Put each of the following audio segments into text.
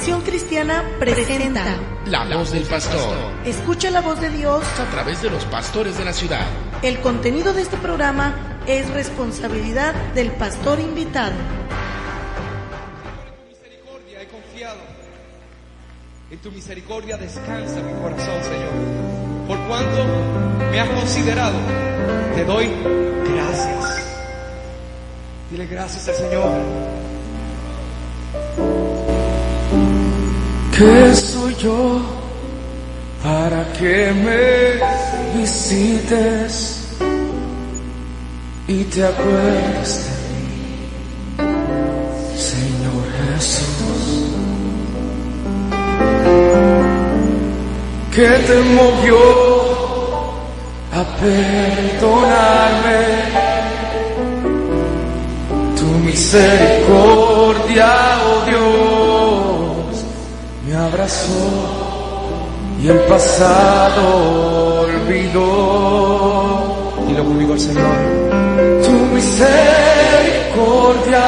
Acción Cristiana presenta La Voz del Pastor. Escucha la voz de Dios A través de los pastores de la ciudad. El contenido de este programa es responsabilidad del pastor invitado. En tu misericordia he confiado. En tu misericordia descansa mi corazón, Señor. Por cuanto me has considerado, te doy gracias. Dile gracias al Señor. ¿Qué soy yo para que me visites y te acuerdes de mí, Señor Jesús? ¿Qué te movió a perdonarme? Tu misericordia, oh Dios, me abrazó y el pasado olvidó. Dilo conmigo al Señor. Tu misericordia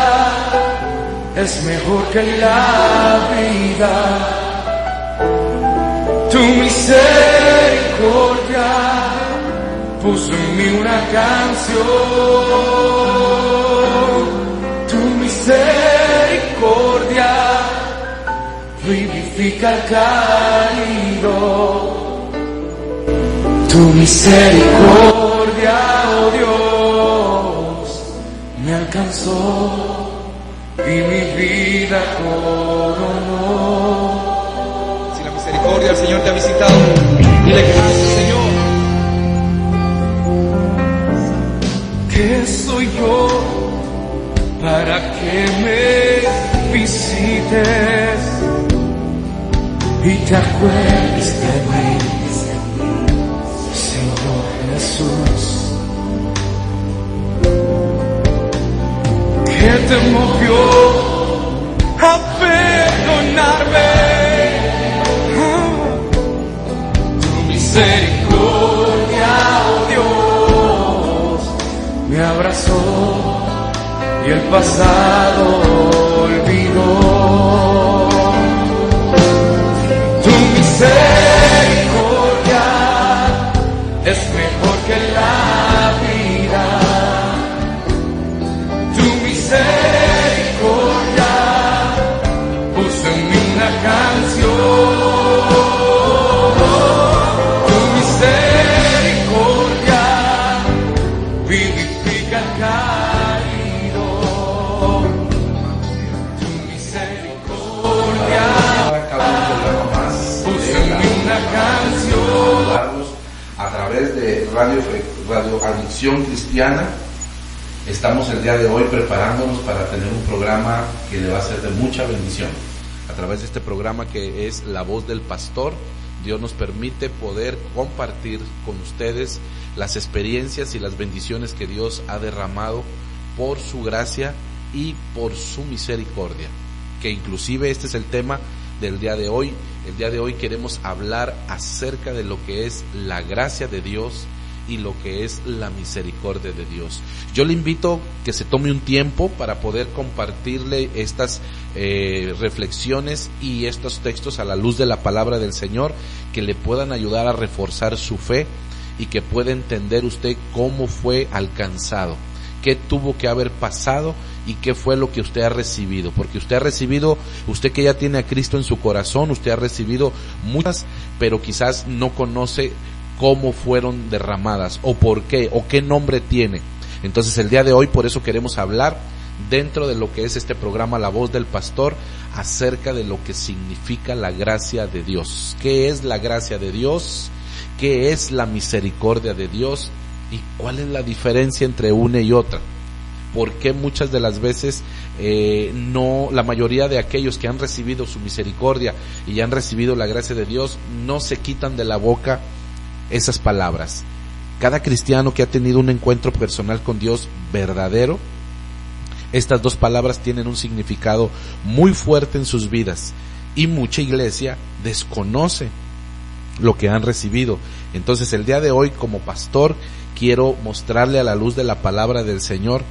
es mejor que la vida. Tu misericordia puso en mí una canción. Tu misericordia vivifica al caído. Tu misericordia, oh Dios, me alcanzó y mi vida coronó. Si la misericordia del Señor te ha visitado, dile gracias, Señor. ¿Qué soy yo para que me visites y te acuerdes de mí, Señor Jesús? ¿Qué te movió a perdonarme? Tu misericordia, oh Dios, me abrazó y el pasado olvidó. Tu misericordia es mejor que la vida. Tu misericordia puso en mí una canción. Tu misericordia vivifica al caído. Tu misericordia puso en mí una canción. A través de Radio Adicción Cristiana, estamos el día de hoy preparándonos para tener un programa que le va a ser de mucha bendición. A través de este programa que es La Voz del Pastor, Dios nos permite poder compartir con ustedes las experiencias y las bendiciones que Dios ha derramado por su gracia y por su misericordia. Que inclusive este es el tema del día de hoy. El día de hoy queremos hablar acerca de lo que es la gracia de Dios y lo que es la misericordia de Dios. Yo le invito que se tome un tiempo para poder compartirle estas reflexiones y estos textos a la luz de la palabra del Señor, que le puedan ayudar a reforzar su fe y que pueda entender usted cómo fue alcanzado, qué tuvo que haber pasado y qué fue lo que usted ha recibido, porque usted ha recibido, usted que ya tiene a Cristo en su corazón, usted ha recibido muchas, pero quizás no conoce cómo fueron derramadas, o por qué, o qué nombre tiene. Entonces el día de hoy por eso queremos hablar dentro de lo que es este programa La Voz del Pastor, acerca de lo que significa la gracia de Dios. ¿Qué es la gracia de Dios? ¿Qué es la misericordia de Dios? ¿Y cuál es la diferencia entre una y otra? ¿Por qué muchas de las veces la mayoría de aquellos que han recibido su misericordia y han recibido la gracia de Dios no se quitan de la boca esas palabras? Cada cristiano que ha tenido un encuentro personal con Dios verdadero, estas dos palabras tienen un significado muy fuerte en sus vidas, y mucha iglesia desconoce lo que han recibido. Entonces el día de hoy, como pastor, quiero mostrarle a la luz de la palabra del Señor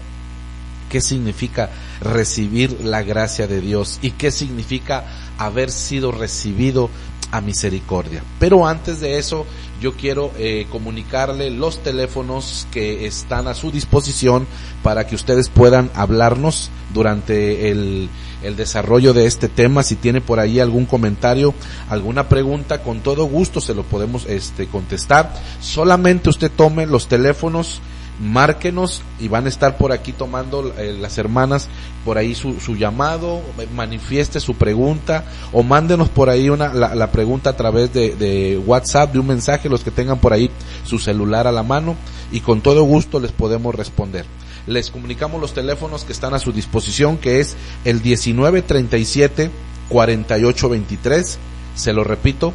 qué significa recibir la gracia de Dios y qué significa haber sido recibido a misericordia. Pero antes de eso, yo quiero comunicarle los teléfonos que están a su disposición para que ustedes puedan hablarnos durante el desarrollo de este tema. Si tiene por ahí algún comentario, alguna pregunta, con todo gusto se lo podemos contestar. Solamente usted tome los teléfonos, márquenos y van a estar por aquí tomando las hermanas por ahí su llamado, manifieste su pregunta o mándenos por ahí la pregunta a través de WhatsApp, de un mensaje, los que tengan por ahí su celular a la mano, y con todo gusto les podemos responder. Les comunicamos los teléfonos que están a su disposición, que es el 1937-4823, se lo repito,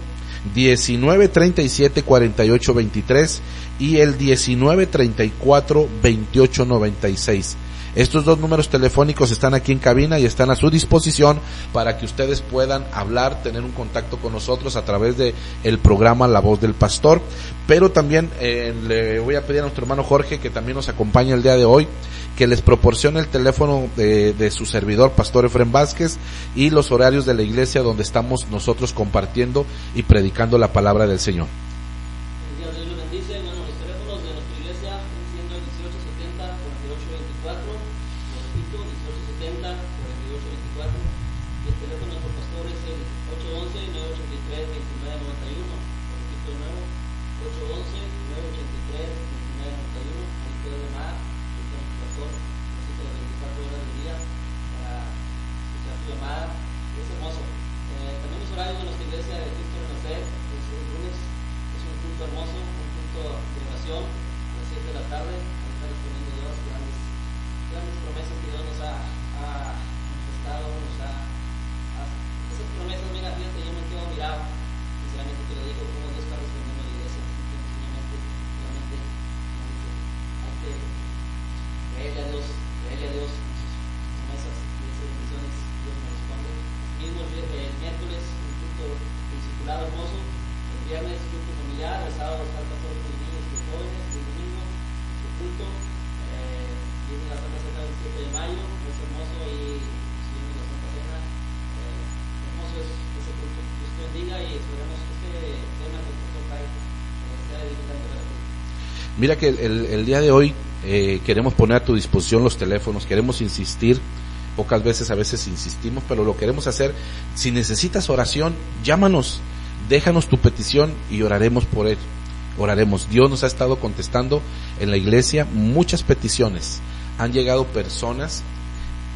1937-4823 y el 1934-2896. Estos dos números telefónicos están aquí en cabina y están a su disposición para que ustedes puedan hablar, tener un contacto con nosotros a través de el programa La Voz del Pastor. Pero también le voy a pedir a nuestro hermano Jorge, que también nos acompaña el día de hoy, que les proporcione el teléfono de su servidor, Pastor Efrén Vázquez, y los horarios de la iglesia donde estamos nosotros compartiendo y predicando la palabra del Señor. Dios los bendice. Bueno, los teléfonos de nuestra iglesia siendo el 1870-4824, repito, 1870-4824, y el teléfono del pastor es el 811-983-2991, repito de nuevo, 811-983-2991, ahí puede llamar, el pastor necesita las 24 horas del día para escuchar su llamada. Es hermoso. También los horarios de nuestra iglesia de Cristo Renacer es el lunes, es un culto hermoso, un culto de oración a las 7 de la tarde. Ahí está disponiendo Dios grandes promesas que Dios nos ha manifestado, esas promesas. Mira, fíjate, yo me quedo mirado, sinceramente te lo digo, cómo Dios está respondiendo a la iglesia, sencillamente, realmente, hay que creerle a Dios en sus promesas y esas bendiciones. Dios nos responde. Mismo el miércoles un culto discipulado hermoso, el viernes culto familiar, el sábado está el pastor con los niños y los jóvenes, y el domingo su culto, viene la Santa Cena del 7 de mayo, es hermoso, y viene la Santa Cena, hermoso es ese culto. Dios te bendiga y esperemos que este tema que el pastor trae sea edificante para ti. Mira que el día de hoy queremos poner a tu disposición los teléfonos, queremos insistir. Pocas veces, a veces insistimos, pero lo queremos hacer. Si necesitas oración, llámanos, déjanos tu petición y oraremos por él. Oraremos. Dios nos ha estado contestando en la iglesia muchas peticiones. Han llegado personas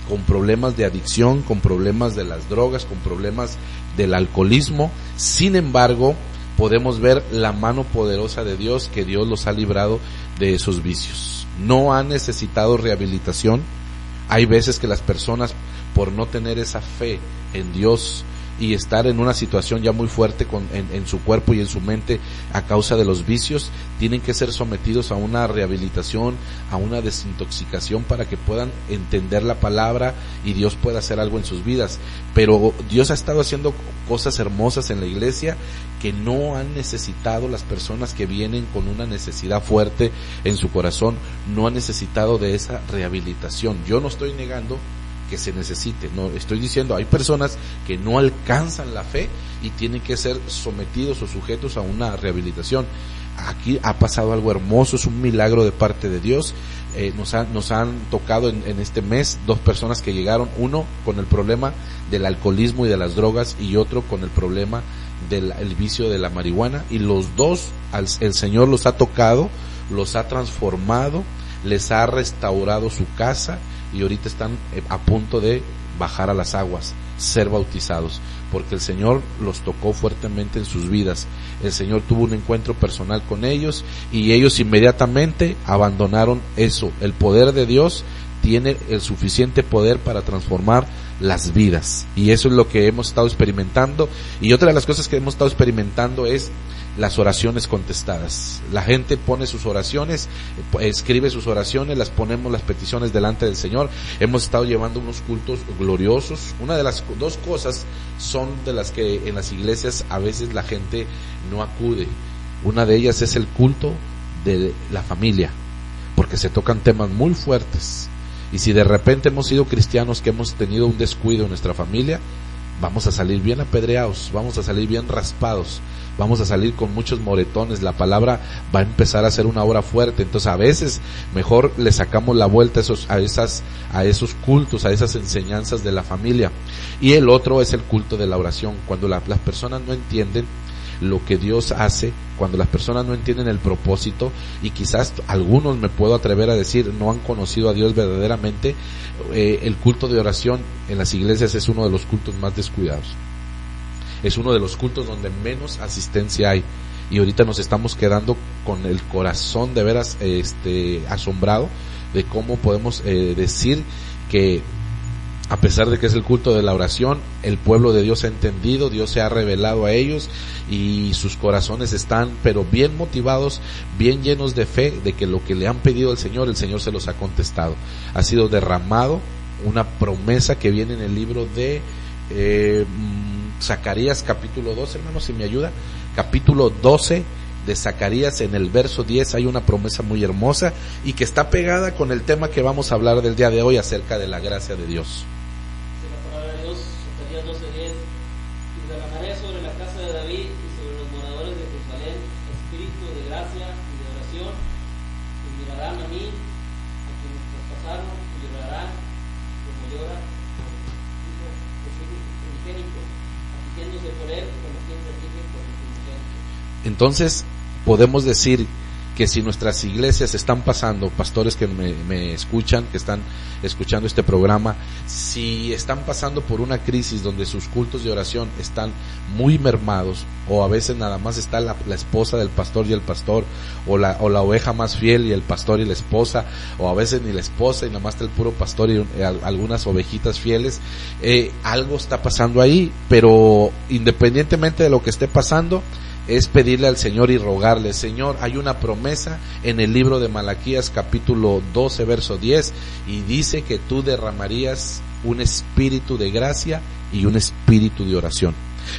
con problemas de adicción, con problemas de las drogas, con problemas del alcoholismo. Sin embargo, podemos ver la mano poderosa de Dios, que Dios los ha librado de esos vicios. No han necesitado rehabilitación. Hay veces que las personas, por no tener esa fe en Dios y estar en una situación ya muy fuerte en su cuerpo y en su mente a causa de los vicios, tienen que ser sometidos a una rehabilitación, a una desintoxicación para que puedan entender la palabra y Dios pueda hacer algo en sus vidas. Pero Dios ha estado haciendo cosas hermosas en la iglesia que no han necesitado. Las personas que vienen con una necesidad fuerte en su corazón no han necesitado de esa rehabilitación. Yo no estoy negando que se necesite, no estoy diciendo, hay personas que no alcanzan la fe y tienen que ser sometidos o sujetos a una rehabilitación. Aquí ha pasado algo hermoso, es un milagro de parte de Dios. Nos han tocado en este mes 2 personas que llegaron, uno con el problema del alcoholismo y de las drogas y otro con el problema del vicio de la marihuana, y los dos el Señor los ha tocado, los ha transformado, les ha restaurado su casa y ahorita están a punto de bajar a las aguas, ser bautizados, porque el Señor los tocó fuertemente en sus vidas. El Señor tuvo un encuentro personal con ellos y ellos inmediatamente abandonaron eso. El poder de Dios tiene el suficiente poder para transformar las vidas, y eso es lo que hemos estado experimentando. Y otra de las cosas que hemos estado experimentando es las oraciones contestadas. La gente pone sus oraciones, escribe sus oraciones, las ponemos las peticiones delante del Señor. Hemos estado llevando unos cultos gloriosos. Una de las 2 cosas son de las que en las iglesias a veces la gente no acude. Una de ellas es el culto de la familia, porque se tocan temas muy fuertes. Y si de repente hemos sido cristianos que hemos tenido un descuido en nuestra familia, vamos a salir bien apedreados, vamos a salir bien raspados, vamos a salir con muchos moretones, la palabra va a empezar a hacer una obra fuerte. Entonces a veces mejor le sacamos la vuelta a esos cultos, a esas enseñanzas de la familia. Y el otro es el culto de la oración, cuando las personas no entienden lo que Dios hace, cuando las personas no entienden el propósito, y quizás algunos, me puedo atrever a decir, no han conocido a Dios verdaderamente. El culto de oración en las iglesias es uno de los cultos más descuidados, es uno de los cultos donde menos asistencia hay, y ahorita nos estamos quedando con el corazón de veras asombrado de cómo podemos decir que a pesar de que es el culto de la oración, el pueblo de Dios ha entendido, Dios se ha revelado a ellos y sus corazones están pero bien motivados, bien llenos de fe de que lo que le han pedido al Señor, el Señor se los ha contestado. Ha sido derramado una promesa que viene en el libro de Zacarías capítulo 12, hermanos, si me ayuda, capítulo 12 de Zacarías, en el verso 10 hay una promesa muy hermosa y que está pegada con el tema que vamos a hablar del día de hoy acerca de la gracia de Dios. La palabra de Dios, Zacarías 12:10: y derramaré sobre la casa de David y sobre los moradores de Jerusalén espíritu de gracia y de oración, y mirarán a mí, a quienes traspasaron, y llorarán como llora por hijo unigénito, afligiéndose por él como quien se aflige por el unigénito. Entonces podemos decir que si nuestras iglesias están pasando, pastores que me escuchan, que están escuchando este programa, si están pasando por una crisis donde sus cultos de oración están muy mermados, o a veces nada más está la esposa del pastor y el pastor, o la oveja más fiel y el pastor y la esposa, o a veces ni la esposa y nada más está el puro pastor y algunas ovejitas fieles, algo está pasando ahí. Pero independientemente de lo que esté pasando, es pedirle al Señor y rogarle: Señor, hay una promesa en el libro de Malaquías capítulo 12 verso 10, y dice que tú derramarías un espíritu de gracia y un espíritu de oración.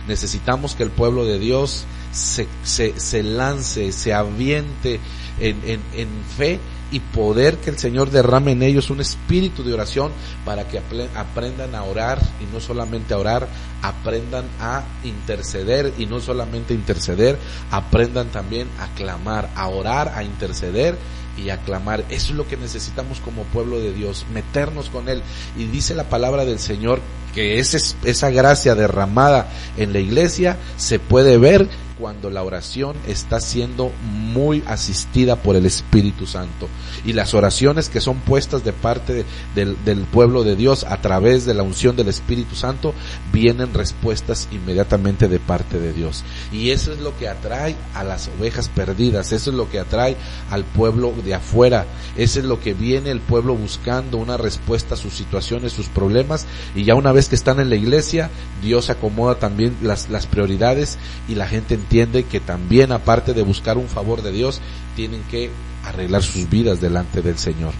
Necesitamos que el pueblo de Dios se lance, se aviente en fe, y poder que el Señor derrame en ellos un espíritu de oración para que aprendan a orar, y no solamente a orar, aprendan a interceder, y no solamente interceder, aprendan también a clamar, a orar, a interceder y a clamar. Eso es lo que necesitamos como pueblo de Dios, meternos con Él. Y dice la palabra del Señor que esa gracia derramada en la iglesia se puede ver cuando la oración está siendo muy asistida por el Espíritu Santo, y las oraciones que son puestas de parte del pueblo de Dios a través de la unción del Espíritu Santo, vienen respuestas inmediatamente de parte de Dios. Y eso es lo que atrae a las ovejas perdidas, eso es lo que atrae al pueblo de afuera, eso es lo que viene el pueblo buscando, una respuesta a sus situaciones, sus problemas. Y ya una vez que están en la iglesia, Dios acomoda también las prioridades, y la gente entiende que también, aparte de buscar un favor de Dios, tienen que arreglar sus vidas delante del Señor.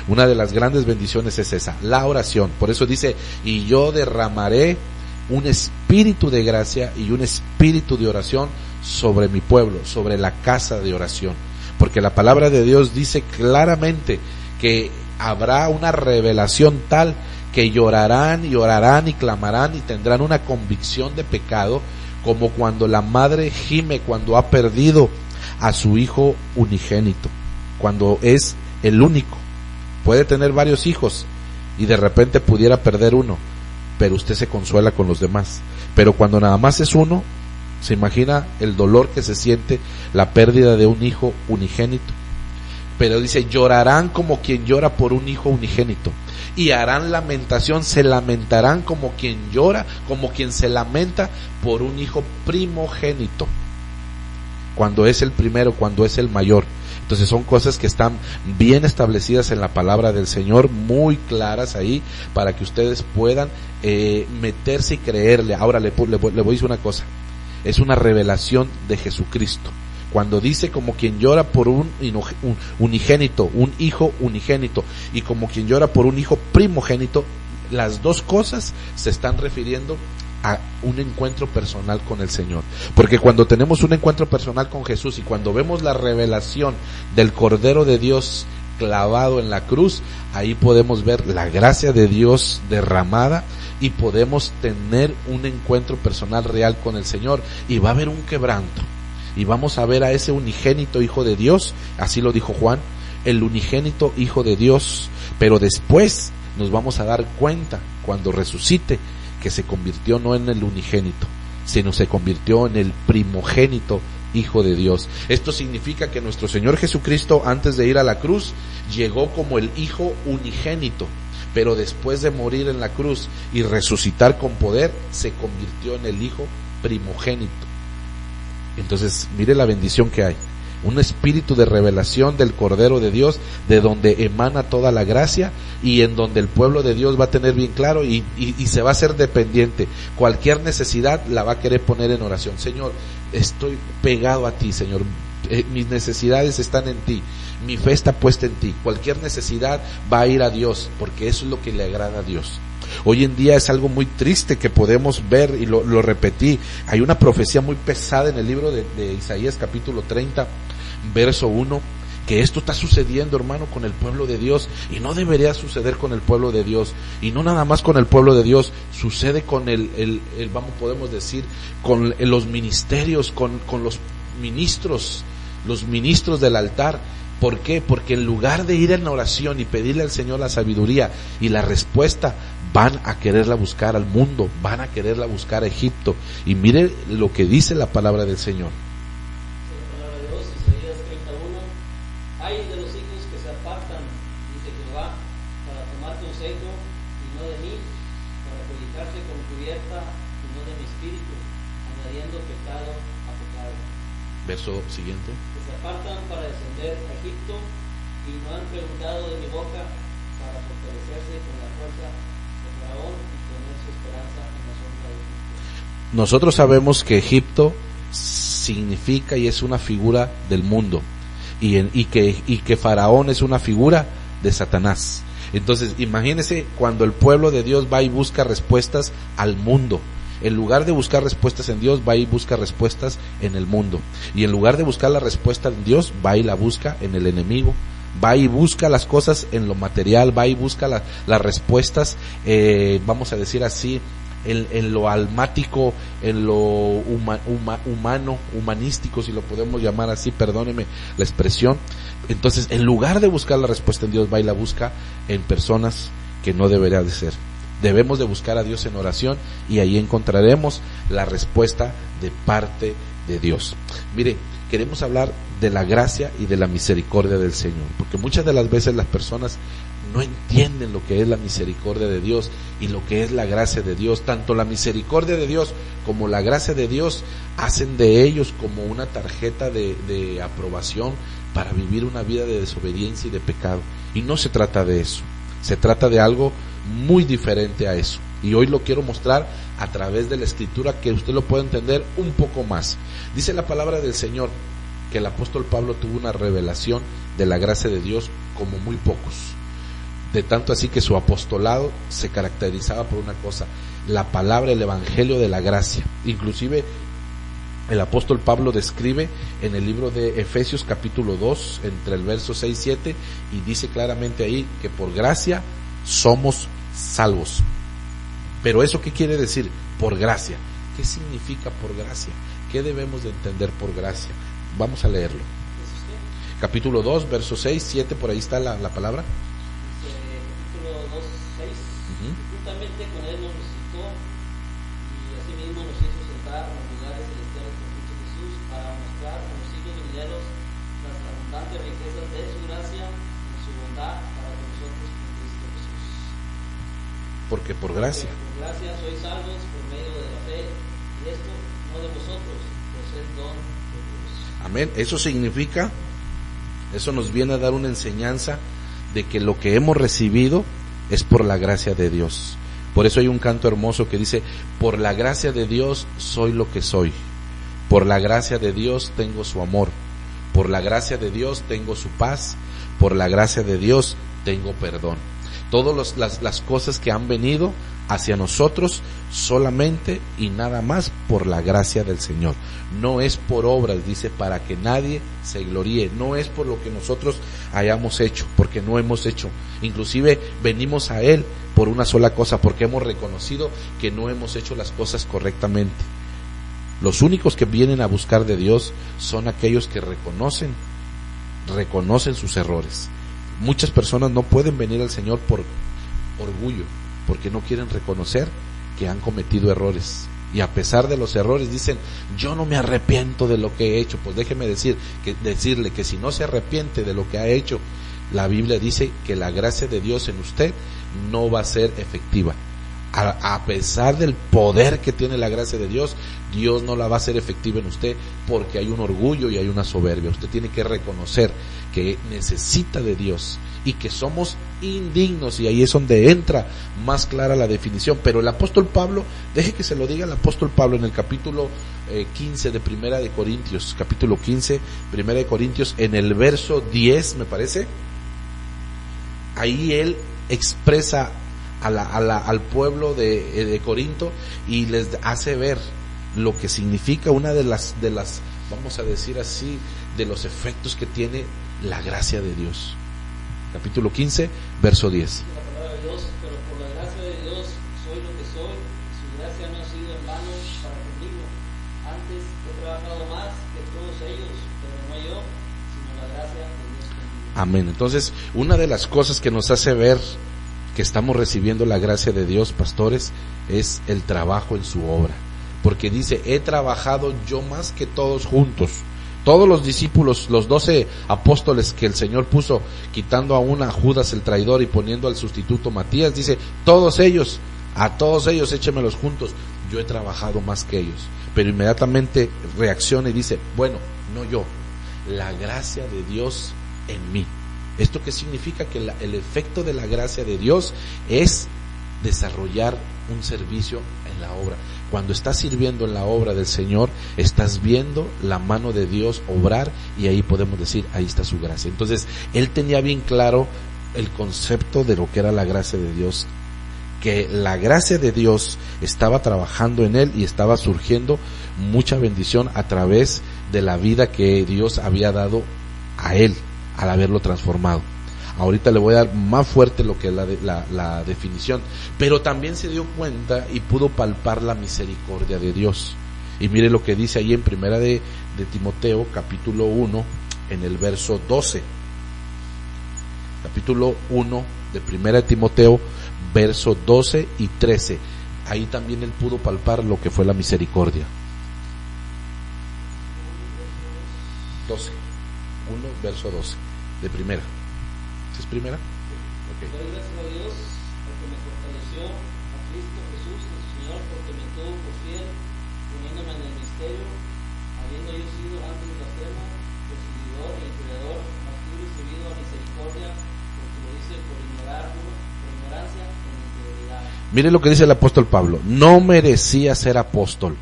Una de las grandes bendiciones es esa, la oración. Por eso dice: y yo derramaré un espíritu de gracia y un espíritu de oración sobre mi pueblo, sobre la casa de oración. Porque la palabra de Dios dice claramente que habrá una revelación tal que llorarán y orarán y clamarán y tendrán una convicción de pecado, como cuando la madre gime cuando ha perdido a su hijo unigénito, cuando es el único. Puede tener varios hijos y de repente pudiera perder uno, pero usted se consuela con los demás. Pero cuando nada más es uno, se imagina el dolor que se siente la pérdida de un hijo unigénito. Pero dice: llorarán como quien llora por un hijo unigénito, y harán lamentación, se lamentarán como quien llora, como quien se lamenta por un hijo primogénito, cuando es el primero, cuando es el mayor. Entonces son cosas que están bien establecidas en la palabra del Señor, muy claras ahí, para que ustedes puedan meterse y creerle. Ahora le voy a decir una cosa: es una revelación de Jesucristo. Cuando dice como quien llora por un unigénito, un hijo unigénito, y como quien llora por un hijo primogénito, las dos cosas se están refiriendo a un encuentro personal con el Señor. Porque cuando tenemos un encuentro personal con Jesús, y cuando vemos la revelación del Cordero de Dios clavado en la cruz, ahí podemos ver la gracia de Dios derramada y podemos tener un encuentro personal real con el Señor, y va a haber un quebranto y vamos a ver a ese unigénito Hijo de Dios, así lo dijo Juan, el unigénito Hijo de Dios, pero después nos vamos a dar cuenta cuando resucite que se convirtió no en el unigénito, sino se convirtió en el primogénito Hijo de Dios. Esto significa que nuestro Señor Jesucristo, antes de ir a la cruz, llegó como el Hijo unigénito, pero después de morir en la cruz y resucitar con poder, se convirtió en el Hijo primogénito. Entonces, mire la bendición que hay. Un espíritu de revelación del Cordero de Dios, de donde emana toda la gracia y en donde el pueblo de Dios va a tener bien claro y se va a hacer dependiente. Cualquier necesidad la va a querer poner en oración. Señor, estoy pegado a ti, Señor. Mis necesidades están en ti. Mi fe está puesta en ti. Cualquier necesidad va a ir a Dios, porque eso es lo que le agrada a Dios. Hoy en día es algo muy triste que podemos ver, y lo repetí. Hay una profecía muy pesada en el libro de Isaías capítulo 30, verso 1, que esto está sucediendo, hermano, con el pueblo de Dios, y no debería suceder con el pueblo de Dios, y no nada más con el pueblo de Dios, sucede con podemos decir, con los ministerios, con los ministros del altar. ¿Por qué? Porque en lugar de ir en oración y pedirle al Señor la sabiduría y la respuesta, van a quererla buscar al mundo, van a quererla buscar a Egipto. Y mire lo que dice la palabra del Señor. La palabra de Dios, Isaías 31, hay de los hijos que se apartan, dice Jehová, para tomar consejo y no de mí, para codificarse con cubierta y no de mi espíritu, añadiendo pecado a pecado. Verso siguiente. Que se apartan para descender a Egipto y no han preguntado de mi boca para fortalecerse con la fuerza de Faraón y poner su esperanza en la sombra de Egipto. Nosotros sabemos que Egipto significa y es una figura del mundo, y que Faraón es una figura de Satanás. Entonces, imagínense cuando el pueblo de Dios va y busca respuestas al mundo. En lugar de buscar respuestas en Dios, va y busca respuestas en el mundo. Y en lugar de buscar la respuesta en Dios, va y la busca en el enemigo. Va y busca las cosas en lo material, va y busca las respuestas, vamos a decir así, en lo almático, en lo humano, humanístico, si lo podemos llamar así, perdóneme la expresión. Entonces, en lugar de buscar la respuesta en Dios, va y la busca en personas que no debería de ser. Debemos de buscar a Dios en oración, y ahí encontraremos la respuesta de parte de Dios. Mire, queremos hablar de la gracia y de la misericordia del Señor, porque muchas de las veces las personas no entienden lo que es la misericordia de Dios y lo que es la gracia de Dios. Tanto la misericordia de Dios como la gracia de Dios hacen de ellos como una tarjeta de aprobación para vivir una vida de desobediencia y de pecado. Y no se trata de eso, se trata de algo muy diferente a eso. Y hoy lo quiero mostrar a través de la Escritura, que usted lo pueda entender un poco más. Dice la palabra del Señor que el apóstol Pablo tuvo una revelación de la gracia de Dios como muy pocos. De tanto así que su apostolado se caracterizaba por una cosa: la palabra, el evangelio de la gracia. Inclusive el apóstol Pablo describe en el libro de Efesios capítulo 2, entre el verso 6 y 7, y dice claramente ahí que por gracia somos salvos. Pero ¿eso qué quiere decir? Por gracia. ¿Qué significa por gracia? ¿Qué debemos de entender por gracia? Vamos a leerlo. Capítulo 2, verso 6, 7, por ahí está la palabra. Capítulo 2, 6. Juntamente con él nos resucitó y asimismo nos hizo sentar en los lugares celestiales con Cristo Jesús, para mostrar a los siglos venideros las abundantes riquezas de su gracia y su bondad para con nosotros en Cristo Jesús. Porque por gracia. Por gracia sois salvos por medio de la fe, y esto no de vosotros, pues es don de Dios. Amén. Eso significa, eso nos viene a dar una enseñanza de que lo que hemos recibido es por la gracia de Dios. Por eso hay un canto hermoso que dice: por la gracia de Dios soy lo que soy, por la gracia de Dios tengo su amor, por la gracia de Dios tengo su paz, por la gracia de Dios tengo perdón. Todas las cosas que han venido hacia nosotros solamente y nada más por la gracia del Señor. No es por obras, dice, para que nadie se gloríe. No es por lo que nosotros hayamos hecho, porque no hemos hecho. Inclusive venimos a Él por una sola cosa, porque hemos reconocido que no hemos hecho las cosas correctamente. Los únicos que vienen a buscar de Dios son aquellos que reconocen sus errores. Muchas personas no pueden venir al Señor por orgullo, porque no quieren reconocer que han cometido errores, y a pesar de los errores dicen: yo no me arrepiento de lo que he hecho. Pues déjeme decirle que si no se arrepiente de lo que ha hecho, la Biblia dice que la gracia de Dios en usted no va a ser efectiva. A pesar del poder que tiene la gracia de Dios, Dios no la va a hacer efectiva en usted, porque hay un orgullo y hay una soberbia. Usted tiene que reconocer que necesita de Dios y que somos indignos, y ahí es donde entra más clara la definición. Pero el apóstol Pablo, deje que se lo diga el apóstol Pablo en el capítulo 15 de Primera de Corintios, capítulo 15, Primera de Corintios, en el verso 10, me parece, ahí él expresa al pueblo de Corinto y les hace ver lo que significa una de las, vamos a decir así, de los efectos que tiene la gracia de Dios. Capítulo 15, verso 10. La palabra de Dios: pero por la gracia de Dios soy lo que soy, su gracia no ha sido en vano para conmigo. Antes he trabajado más que todos ellos, pero no yo, sino la gracia de Dios conmigo. Amén. Entonces, una de las cosas que nos hace ver que estamos recibiendo la gracia de Dios, pastores, es el trabajo en su obra. Porque dice: he trabajado yo más que todos juntos. Todos los discípulos, los 12 apóstoles que el Señor puso, quitando a Judas el traidor y poniendo al sustituto Matías, dice: a todos ellos échemelos juntos. Yo he trabajado más que ellos. Pero inmediatamente reacciona y dice: bueno, no yo, la gracia de Dios en mí. ¿Esto qué significa? Que el efecto de la gracia de Dios es desarrollar un servicio en la obra. Cuando estás sirviendo en la obra del Señor, estás viendo la mano de Dios obrar, y ahí podemos decir: ahí está su gracia. Entonces, él tenía bien claro el concepto de lo que era la gracia de Dios, que la gracia de Dios estaba trabajando en él y estaba surgiendo mucha bendición a través de la vida que Dios había dado a él al haberlo transformado. Ahorita le voy a dar más fuerte lo que es la definición, pero también se dio cuenta y pudo palpar la misericordia de Dios. Y mire lo que dice ahí en Primera de Timoteo, capítulo 1, en el verso 12. Capítulo 1 de Primera de Timoteo, verso 12 y 13. Ahí también él pudo palpar lo que fue la misericordia. 12. 1, verso 12. De Primera. ¿Es Primera? Okay. Doy gracias a Dios porque me fortaleció, a Cristo Jesús, nuestro Señor, porque me tuvo por fiel, poniéndome en el misterio, habiendo yo sido antes blasfemo, perseguidor e injuриador, mas tú recibido a misericordia, porque lo hice por ignorancia en integridad. Mire lo que dice el apóstol Pablo: no merecía ser apóstol.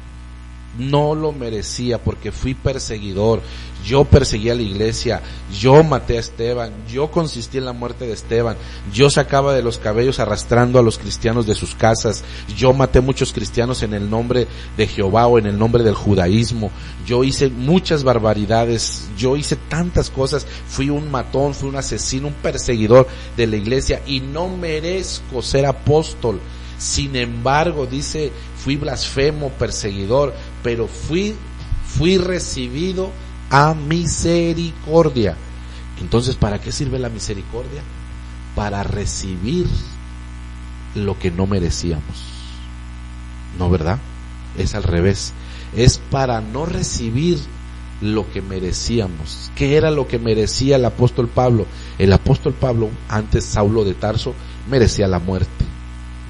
No lo merecía, porque fui perseguidor. Yo perseguí a la iglesia, yo maté a Esteban, yo consistí en la muerte de Esteban, yo sacaba de los cabellos arrastrando a los cristianos de sus casas, yo maté muchos cristianos en el nombre de Jehová o en el nombre del judaísmo, yo hice muchas barbaridades, yo hice tantas cosas, fui un matón, fui un asesino, un perseguidor de la iglesia, y no merezco ser apóstol. Sin embargo, dice, fui blasfemo, perseguidor, pero fui recibido a misericordia. Entonces, ¿para qué sirve la misericordia? Para recibir lo que no merecíamos. ¿No, verdad? Es al revés. Es para no recibir lo que merecíamos. ¿Qué era lo que merecía el apóstol Pablo? El apóstol Pablo, antes Saulo de Tarso, merecía la muerte,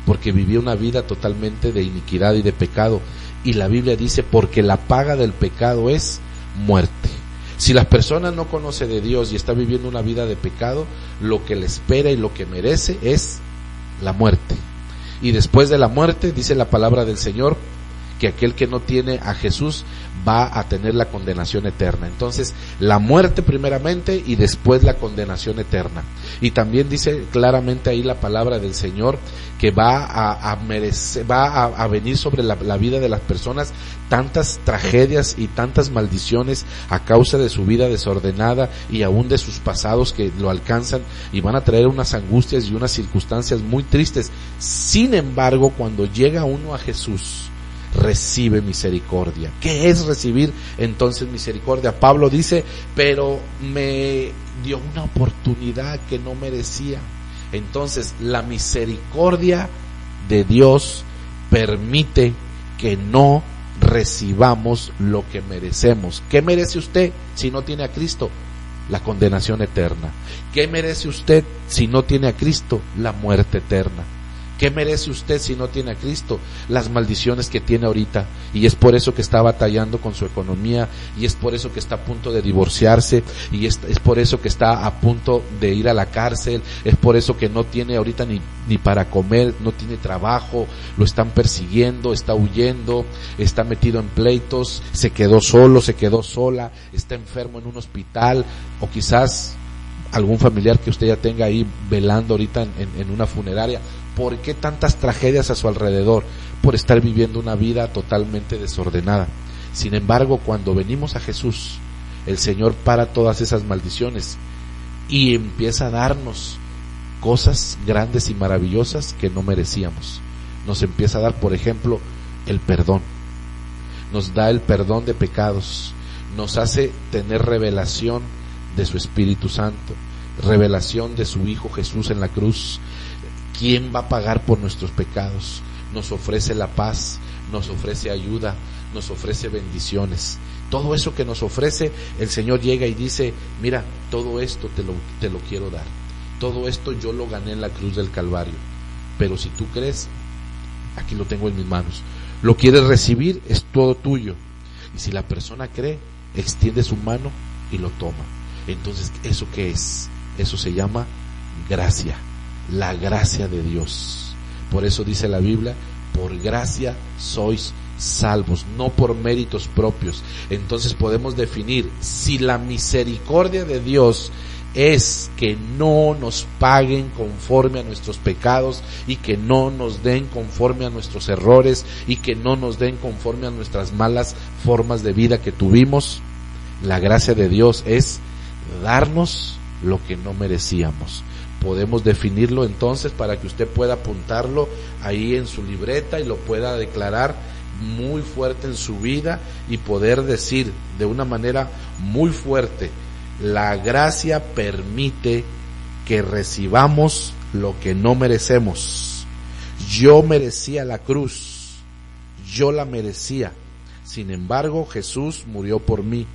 porque vivía una vida totalmente de iniquidad y de pecado. Y la Biblia dice: porque la paga del pecado es muerte. Si la persona no conoce de Dios y está viviendo una vida de pecado, lo que le espera y lo que merece es la muerte. Y después de la muerte, dice la palabra del Señor, que aquel que no tiene a Jesús va a tener la condenación eterna. Entonces, la muerte primeramente y después la condenación eterna. Y también dice claramente ahí la palabra del Señor que va a venir sobre la vida de las personas tantas tragedias y tantas maldiciones a causa de su vida desordenada y aún de sus pasados que lo alcanzan y van a traer unas angustias y unas circunstancias muy tristes. Sin embargo, cuando llega uno a Jesús, recibe misericordia. ¿Qué es recibir entonces misericordia? Pablo dice, pero me dio una oportunidad que no merecía. Entonces, la misericordia de Dios permite que no recibamos lo que merecemos. ¿Qué merece usted si no tiene a Cristo? La condenación eterna. ¿Qué merece usted si no tiene a Cristo? La muerte eterna. ¿Qué merece usted si no tiene a Cristo? Las maldiciones que tiene ahorita. Y es por eso que está batallando con su economía, y es por eso que está a punto de divorciarse, y es por eso que está a punto de ir a la cárcel, es por eso que no tiene ahorita ni para comer, no tiene trabajo, lo están persiguiendo, está huyendo, está metido en pleitos, se quedó solo, se quedó sola, está enfermo en un hospital, o quizás algún familiar que usted ya tenga ahí velando ahorita en una funeraria. ¿Por qué tantas tragedias a su alrededor? Por estar viviendo una vida totalmente desordenada. Sin embargo, cuando venimos a Jesús, el Señor para todas esas maldiciones y empieza a darnos cosas grandes y maravillosas que no merecíamos. Nos empieza a dar, por ejemplo, el perdón. Nos da el perdón de pecados. Nos hace tener revelación de su Espíritu Santo, revelación de su Hijo Jesús en la cruz. ¿Quién va a pagar por nuestros pecados? Nos ofrece la paz, nos ofrece ayuda, nos ofrece bendiciones. Todo eso que nos ofrece, el Señor llega y dice, mira, todo esto te lo quiero dar. Todo esto yo lo gané en la cruz del Calvario. Pero si tú crees, aquí lo tengo en mis manos. Lo quieres recibir, es todo tuyo. Y si la persona cree, extiende su mano y lo toma. Entonces, ¿eso qué es? Eso se llama gracia. La gracia de Dios. Por eso dice la Biblia, por gracia sois salvos, no por méritos propios. Entonces podemos definir, si la misericordia de Dios es que no nos paguen conforme a nuestros pecados y que no nos den conforme a nuestros errores y que no nos den conforme a nuestras malas formas de vida que tuvimos, la gracia de Dios es darnos lo que no merecíamos. Podemos definirlo entonces para que usted pueda apuntarlo ahí en su libreta y lo pueda declarar muy fuerte en su vida y poder decir de una manera muy fuerte, la gracia permite que recibamos lo que no merecemos. Yo merecía la cruz, yo la merecía, sin embargo Jesús murió por mí.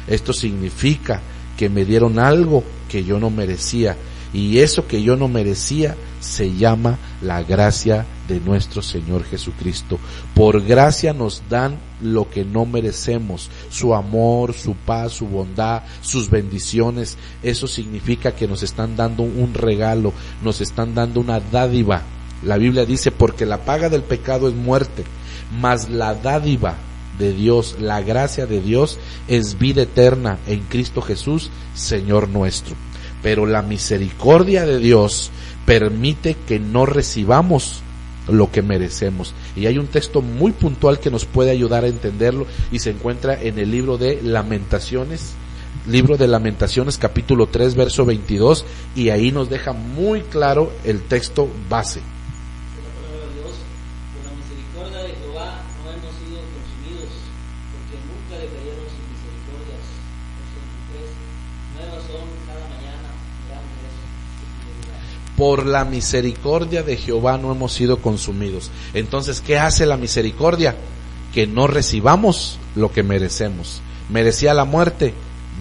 Esto significa que me dieron algo que yo no merecía. Y eso que yo no merecía se llama la gracia de nuestro Señor Jesucristo. Por gracia nos dan lo que no merecemos, su amor, su paz, su bondad, sus bendiciones. Eso significa que nos están dando un regalo, nos están dando una dádiva. La Biblia dice, porque la paga del pecado es muerte, mas la dádiva de Dios, la gracia de Dios es vida eterna en Cristo Jesús, Señor nuestro. Pero la misericordia de Dios permite que no recibamos lo que merecemos. Y hay un texto muy puntual que nos puede ayudar a entenderlo y se encuentra en el libro de Lamentaciones, capítulo 3, verso 22, y ahí nos deja muy claro el texto base. Por la misericordia de Jehová no hemos sido consumidos. Entonces, ¿qué hace la misericordia? Que no recibamos lo que merecemos. ¿Merecía la muerte?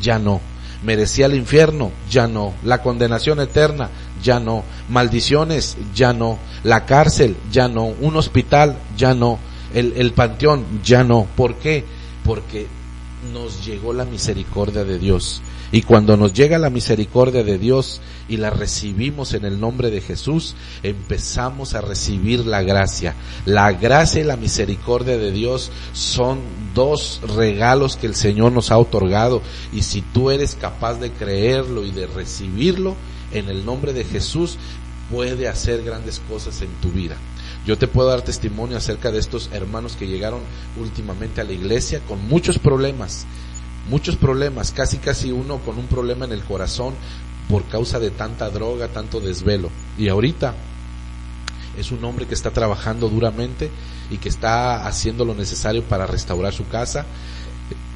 Ya no. ¿Merecía el infierno? Ya no. ¿La condenación eterna? Ya no. ¿Maldiciones? Ya no. ¿La cárcel? Ya no. ¿Un hospital? Ya no. ¿El panteón? Ya no. ¿Por qué? Porque nos llegó la misericordia de Dios. Y cuando nos llega la misericordia de Dios y la recibimos en el nombre de Jesús, empezamos a recibir la gracia. La gracia y la misericordia de Dios son dos regalos que el Señor nos ha otorgado, y si tú eres capaz de creerlo y de recibirlo en el nombre de Jesús, puede hacer grandes cosas en tu vida. Yo te puedo dar testimonio acerca de estos hermanos que llegaron últimamente a la iglesia con muchos problemas, casi uno con un problema en el corazón por causa de tanta droga, tanto desvelo. Y ahorita es un hombre que está trabajando duramente y que está haciendo lo necesario para restaurar su casa.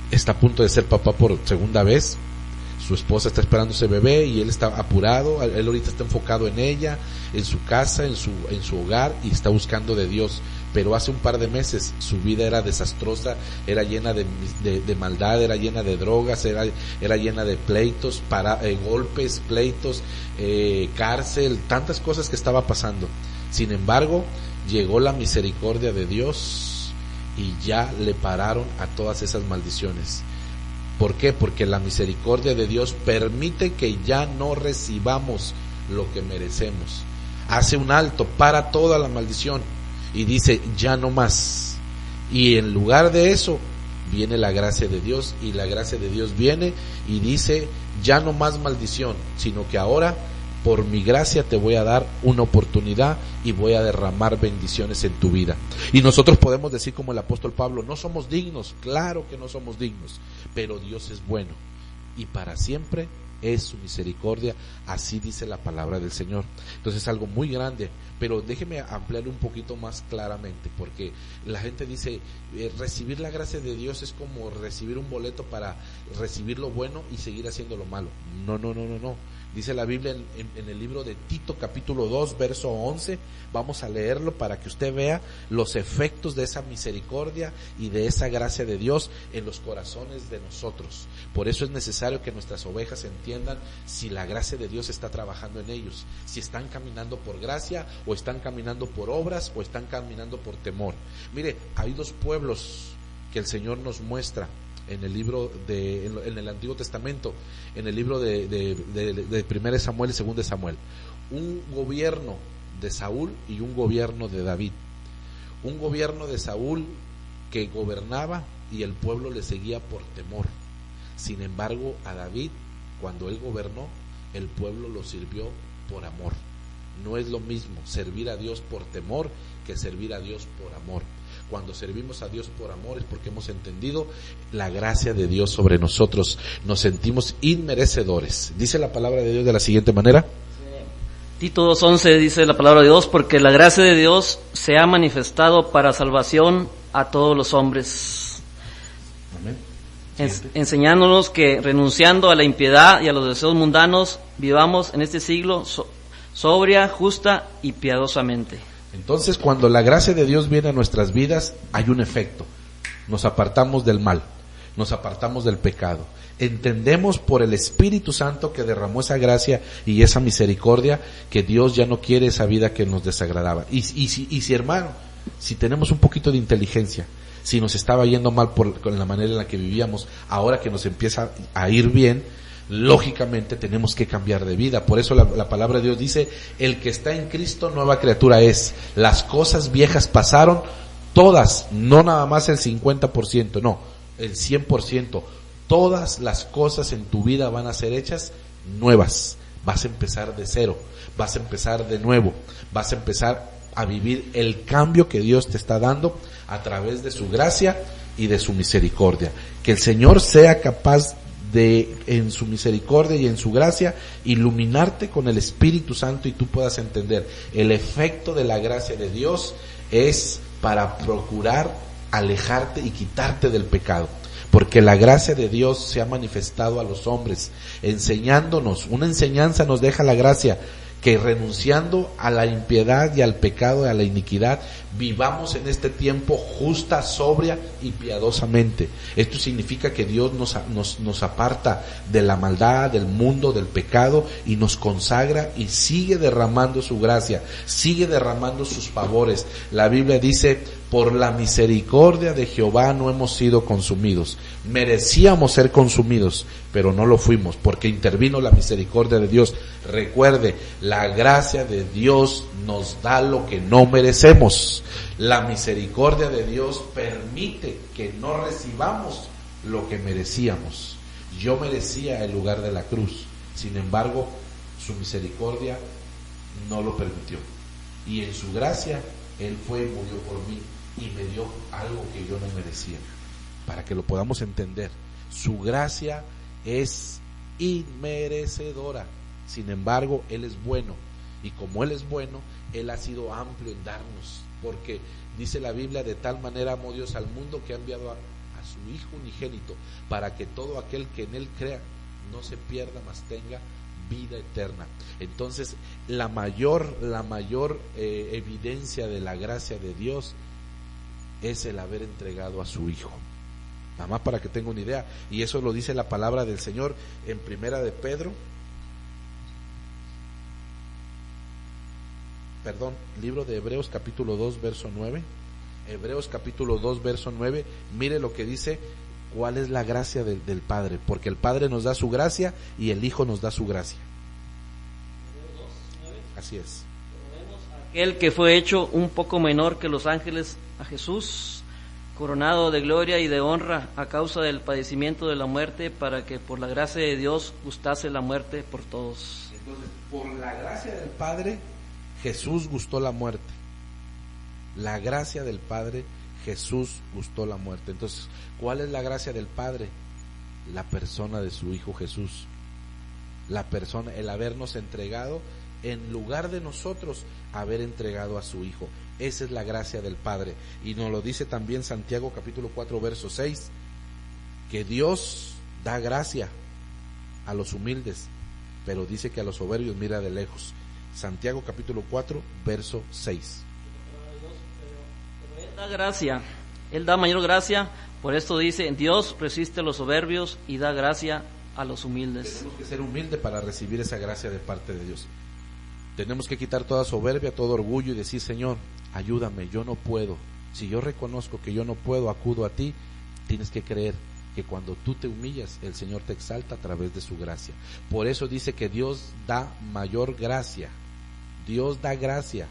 Está a punto de ser papá por segunda vez. Su esposa está esperando ese bebé y él está apurado. Él ahorita está enfocado en ella, en su casa, en su hogar, y está buscando de Dios. Pero hace un par de meses su vida era desastrosa, era llena de maldad, era llena de drogas, era llena de pleitos, golpes, pleitos, cárcel, tantas cosas que estaba pasando. Sin embargo, llegó la misericordia de Dios y ya le pararon a todas esas maldiciones. ¿Por qué? Porque la misericordia de Dios permite que ya no recibamos lo que merecemos. Hace un alto, para toda la maldición y dice, ya no más. Y en lugar de eso viene la gracia de Dios, y la gracia de Dios viene y dice, ya no más maldición, sino que ahora por mi gracia te voy a dar una oportunidad y voy a derramar bendiciones en tu vida. Y nosotros podemos decir como el apóstol Pablo, no somos dignos, claro que no somos dignos, pero Dios es bueno y para siempre es su misericordia, así dice la palabra del Señor. Entonces es algo muy grande, pero déjeme ampliarlo un poquito más claramente, porque la gente dice, recibir la gracia de Dios es como recibir un boleto para recibir lo bueno y seguir haciendo lo malo. No. Dice la Biblia en el libro de Tito capítulo 2 verso 11, vamos a leerlo para que usted vea los efectos de esa misericordia y de esa gracia de Dios en los corazones de nosotros. Por eso es necesario que nuestras ovejas entiendan si la gracia de Dios está trabajando en ellos, si están caminando por gracia o están caminando por obras o están caminando por temor. Mire, hay dos pueblos que el Señor nos muestra en el libro en el Antiguo Testamento, en el libro de 1 Samuel y 2 Samuel. Un gobierno de Saúl y un gobierno de David. Un gobierno de Saúl que gobernaba y el pueblo le seguía por temor. Sin embargo, a David, cuando él gobernó, el pueblo lo sirvió por amor. No es lo mismo servir a Dios por temor que servir a Dios por amor. Cuando servimos a Dios por amor es porque hemos entendido la gracia de Dios sobre nosotros. Nos sentimos inmerecedores. Dice la palabra de Dios de la siguiente manera. Tito 2:11 dice la palabra de Dios, porque la gracia de Dios se ha manifestado para salvación a todos los hombres. Amén. Enseñándonos que renunciando a la impiedad y a los deseos mundanos, vivamos en este siglo sobria, justa y piadosamente. Entonces, cuando la gracia de Dios viene a nuestras vidas, hay un efecto. Nos apartamos del mal, nos apartamos del pecado. Entendemos por el Espíritu Santo que derramó esa gracia y esa misericordia que Dios ya no quiere esa vida que nos desagradaba. Y si hermano, si tenemos un poquito de inteligencia, si nos estaba yendo mal con la manera en la que vivíamos, ahora que nos empieza a ir bien, lógicamente tenemos que cambiar de vida. Por eso la palabra de Dios dice, el que está en Cristo nueva criatura es. Las cosas viejas pasaron, todas, no nada más el 50%, no, el 100%. Todas las cosas en tu vida van a ser hechas nuevas. Vas a empezar de cero, vas a empezar de nuevo, vas a empezar a vivir el cambio que Dios te está dando a través de su gracia y de su misericordia. Que el Señor sea capaz de, en su misericordia y en su gracia, iluminarte con el Espíritu Santo y tú puedas entender el efecto de la gracia de Dios es para procurar alejarte y quitarte del pecado. Porque la gracia de Dios se ha manifestado a los hombres, enseñándonos, una enseñanza nos deja la gracia, que renunciando a la impiedad y al pecado y a la iniquidad, vivamos en este tiempo justa, sobria y piadosamente. Esto significa que Dios nos aparta de la maldad, del mundo, del pecado, y nos consagra y sigue derramando su gracia, sigue derramando sus favores. La Biblia dice, por la misericordia de Jehová no hemos sido consumidos. Merecíamos ser consumidos, pero no lo fuimos, porque intervino la misericordia de Dios. Recuerde, la gracia de Dios nos da lo que no merecemos. La misericordia de Dios permite que no recibamos lo que merecíamos. Yo merecía el lugar de la cruz, sin embargo, su misericordia no lo permitió. Y en su gracia, Él fue y murió por mí y me dio algo que yo no merecía. Para que lo podamos entender, su gracia es inmerecedora. Sin embargo, Él es bueno. Y como Él es bueno, Él ha sido amplio en darnos. Porque dice la Biblia, de tal manera amó Dios al mundo que ha enviado a su Hijo unigénito, para que todo aquel que en Él crea no se pierda, mas tenga vida eterna. Entonces, la mayor evidencia de la gracia de Dios es el haber entregado a su Hijo. Nada más para que tenga una idea. Y eso lo dice la palabra del Señor en Primera de Pedro. Libro de Hebreos capítulo 2 verso 9. Hebreos capítulo 2 verso 9. Mire lo que dice, cuál es la gracia del Padre, porque el Padre nos da su gracia y el Hijo nos da su gracia. Así es. Aquel que fue hecho un poco menor que los ángeles, a Jesús, coronado de gloria y de honra a causa del padecimiento de la muerte, para que por la gracia de Dios gustase la muerte por todos. Entonces, por la gracia del Padre, Jesús gustó la muerte. La gracia del Padre, Jesús gustó la muerte. Entonces, ¿cuál es la gracia del Padre? La persona de su Hijo Jesús. La persona, el habernos entregado, en lugar de nosotros, haber entregado a su Hijo. Esa es la gracia del Padre. Y nos lo dice también Santiago capítulo 4 verso 6, que Dios da gracia a los humildes, pero dice que a los soberbios mira de lejos. Santiago capítulo 4 verso 6. Pero Él da gracia, Él da mayor gracia. Por esto dice, Dios resiste a los soberbios y da gracia a los humildes. Tenemos que ser humildes para recibir esa gracia de parte de Dios. Tenemos que quitar toda soberbia, todo orgullo y decir, Señor, ayúdame, yo no puedo. Si yo reconozco que yo no puedo, acudo a ti. Tienes que creer que cuando tú te humillas, el Señor te exalta a través de su gracia. Por eso dice que Dios da mayor gracia. Dios da gracia.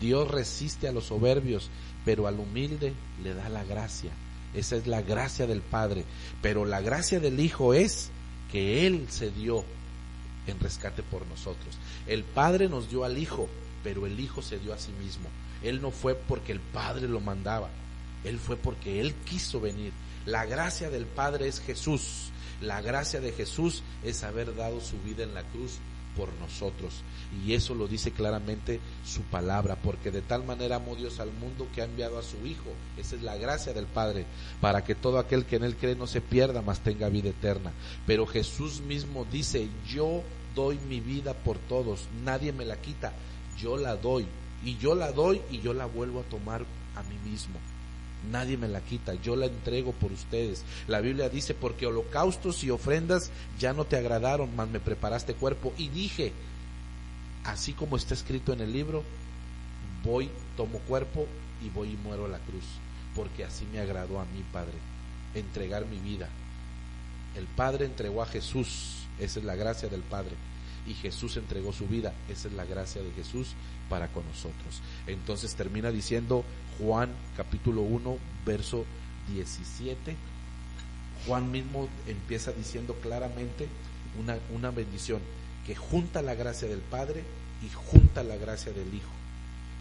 Dios resiste a los soberbios, pero al humilde le da la gracia. Esa es la gracia del Padre. Pero la gracia del Hijo es que Él se dio en rescate por nosotros. El Padre nos dio al Hijo, pero el Hijo se dio a sí mismo. Él no fue porque el Padre lo mandaba, Él fue porque Él quiso venir. La gracia del Padre es Jesús. La gracia de Jesús es haber dado su vida en la cruz por nosotros. Y eso lo dice claramente su palabra, porque de tal manera amó Dios al mundo que ha enviado a su Hijo. Esa es la gracia del Padre, para que todo aquel que en Él cree no se pierda, mas tenga vida eterna. Pero Jesús mismo dice, yo doy mi vida por todos, nadie me la quita, yo la doy, y yo la doy y yo la vuelvo a tomar a mí mismo. Nadie me la quita, yo la entrego por ustedes. La Biblia dice, porque holocaustos y ofrendas ya no te agradaron, mas me preparaste cuerpo. Y dije, así como está escrito en el libro, voy, tomo cuerpo y voy y muero a la cruz, porque así me agradó a mí, Padre, entregar mi vida. El Padre entregó a Jesús, esa es la gracia del Padre, y Jesús entregó su vida, esa es la gracia de Jesús para con nosotros. Entonces termina diciendo Juan capítulo 1 verso 17. Juan mismo empieza diciendo claramente una bendición que junta la gracia del Padre y junta la gracia del Hijo.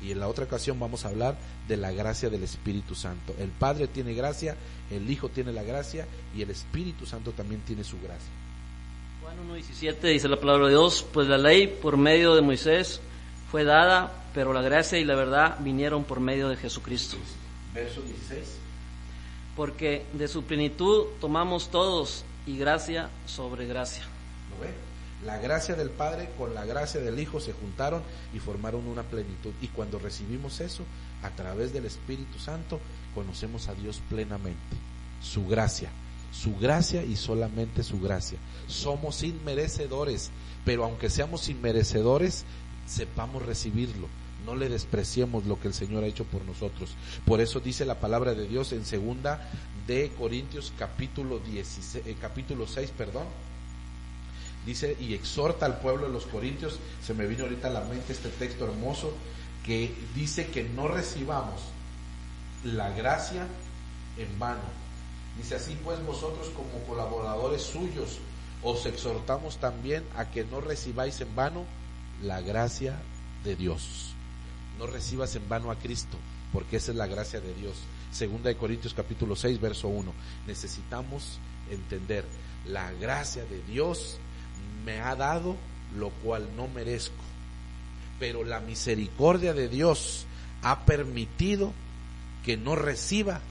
Y en la otra ocasión vamos a hablar de la gracia del Espíritu Santo. El Padre tiene gracia, el Hijo tiene la gracia y el Espíritu Santo también tiene su gracia. Juan 1:17 dice la palabra de Dios, pues la ley por medio de Moisés fue dada, pero la gracia y la verdad vinieron por medio de Jesucristo. Verso 16. Porque de su plenitud tomamos todos, y gracia sobre gracia. ¿Lo ve? La gracia del Padre con la gracia del Hijo se juntaron y formaron una plenitud. Y cuando recibimos eso, a través del Espíritu Santo, conocemos a Dios plenamente. Su gracia y solamente su gracia. Somos inmerecedores, pero aunque seamos inmerecedores, sepamos recibirlo, No le despreciemos lo que el Señor ha hecho por nosotros. Por eso dice la palabra de Dios en segunda de Corintios capítulo 6, dice, y exhorta al pueblo de los Corintios. Se me vino ahorita a la mente este texto hermoso que dice que no recibamos la gracia en vano. Dice, así pues vosotros como colaboradores suyos os exhortamos también a que no recibáis en vano la gracia de Dios. No recibas en vano a Cristo, porque esa es la gracia de Dios. Segunda de Corintios capítulo 6, verso 1. Necesitamos entender, la gracia de Dios me ha dado lo cual no merezco, pero la misericordia de Dios ha permitido que no reciba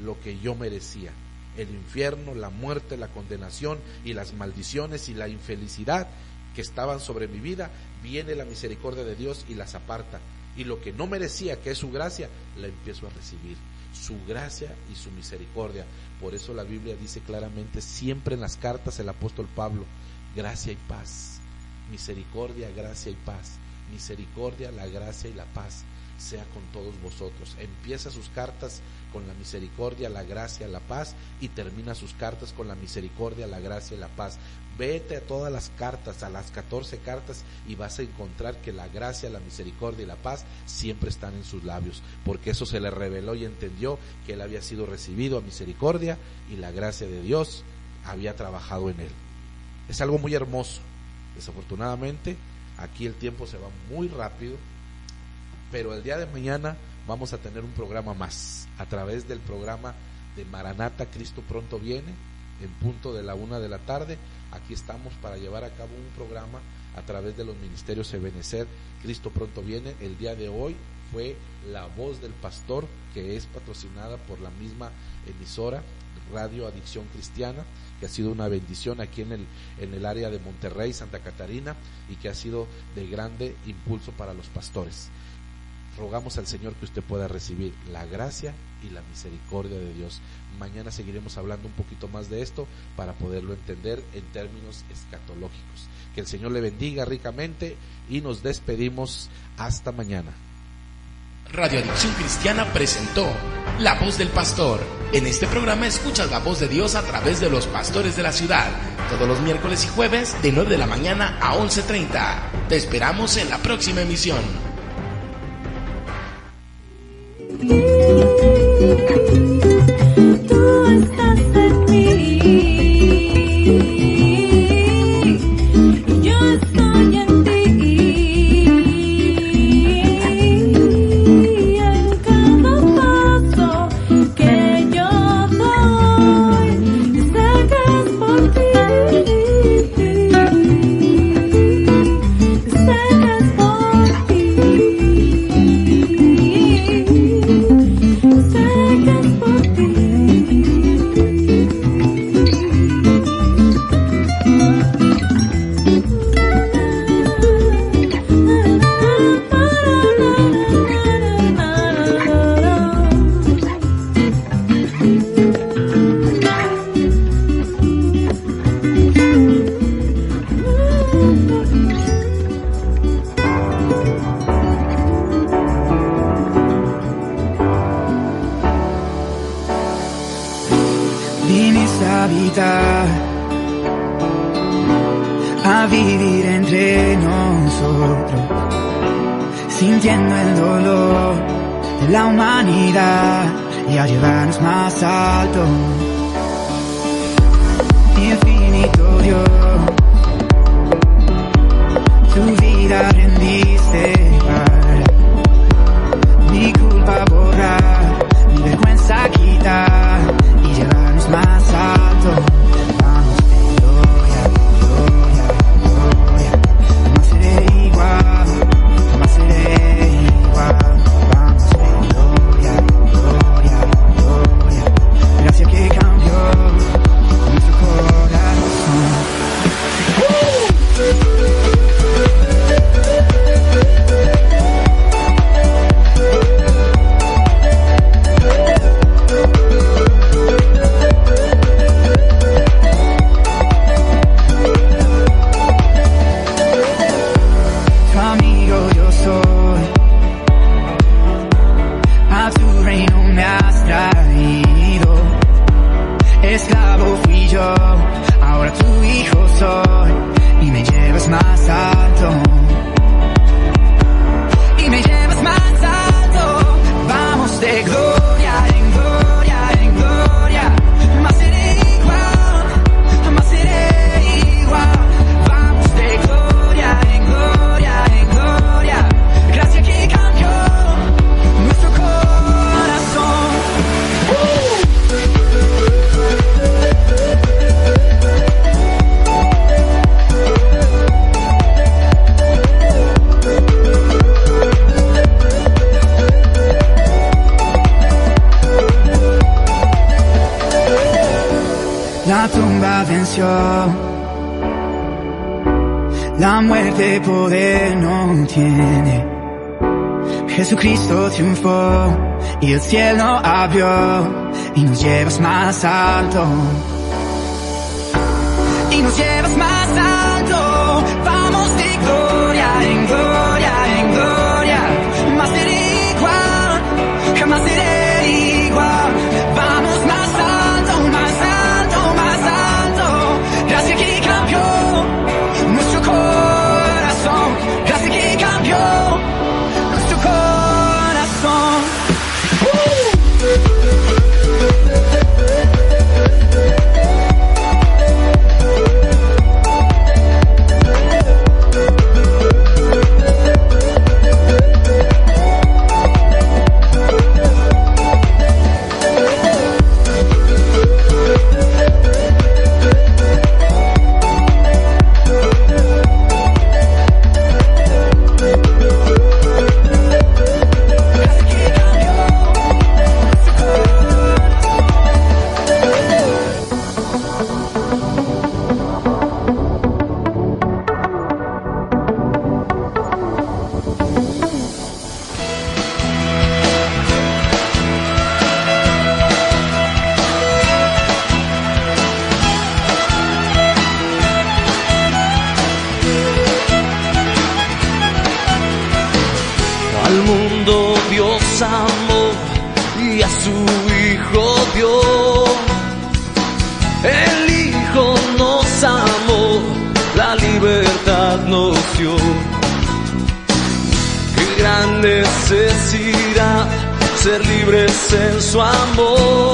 lo que yo merecía. El infierno, la muerte, la condenación y las maldiciones y la infelicidad que estaban sobre mi vida, viene la misericordia de Dios y las aparta. Y lo que no merecía, que es su gracia, la empiezo a recibir. Su gracia y su misericordia. Por eso la Biblia dice claramente, siempre en las cartas el apóstol Pablo, gracia y paz, misericordia, gracia y paz, misericordia, la gracia y la paz sea con todos vosotros. Empieza sus cartas con la misericordia, la gracia, la paz, y termina sus cartas con la misericordia, la gracia y la paz. Vete a todas las cartas, a las 14 cartas, y vas a encontrar que la gracia, la misericordia y la paz siempre están en sus labios, porque eso se le reveló y entendió que él había sido recibido a misericordia y la gracia de Dios había trabajado en él. Es algo muy hermoso. Desafortunadamente aquí el tiempo se va muy rápido, pero el día de mañana vamos a tener un programa más, a través del programa de Maranata, Cristo pronto viene, en punto de la 1 de la tarde. Aquí estamos para llevar a cabo un programa a través de los ministerios Ebenecer, Cristo pronto viene. El día de hoy fue La Voz del Pastor, que es patrocinada por la misma emisora, Radio Adicción Cristiana, que ha sido una bendición aquí en el área de Monterrey, Santa Catarina, y que ha sido de grande impulso para los pastores. Rogamos al Señor que usted pueda recibir la gracia y la misericordia de Dios. Mañana seguiremos hablando un poquito más de esto para poderlo entender en términos escatológicos. Que el Señor le bendiga ricamente y nos despedimos hasta mañana. Radio Adicción Cristiana presentó La Voz del Pastor. En este programa escuchas la voz de Dios a través de los pastores de la ciudad, todos los miércoles y jueves de 9 de la mañana a 11:30. Te esperamos en la próxima emisión. Tú estás en mí, yo estoy en ti, en cada paso que yo doy, sé que es por ti, sé que es por ti. A vivir entre nosotros, sintiendo el dolor de la humanidad y a llevarnos más alto. Infinito Dios, tu vida rendiste para mi culpa borrar, mi vergüenza quitar y llevarnos más alto. Vamos de gloria, gloria, gloria. Jamás seré igual, jamás seré igual. Vamos de gloria, gloria, gloria. Gracias que cambia. venció. La muerte poder no tiene. Jesucristo triunfó y el cielo abrió y nos llevas más alto. Y nos llevas más alto. Vamos de gloria en gloria en gloria. Más seré igual, jamás seré igual. Vamos más alto, más alto, más alto. Gracias que cambió nuestro corazón. Gracias que cambió nuestro corazón. Al mundo Dios amó y a su Hijo dio. El Hijo nos amó, la libertad nos dio. Qué gran necesidad ser libres en su amor.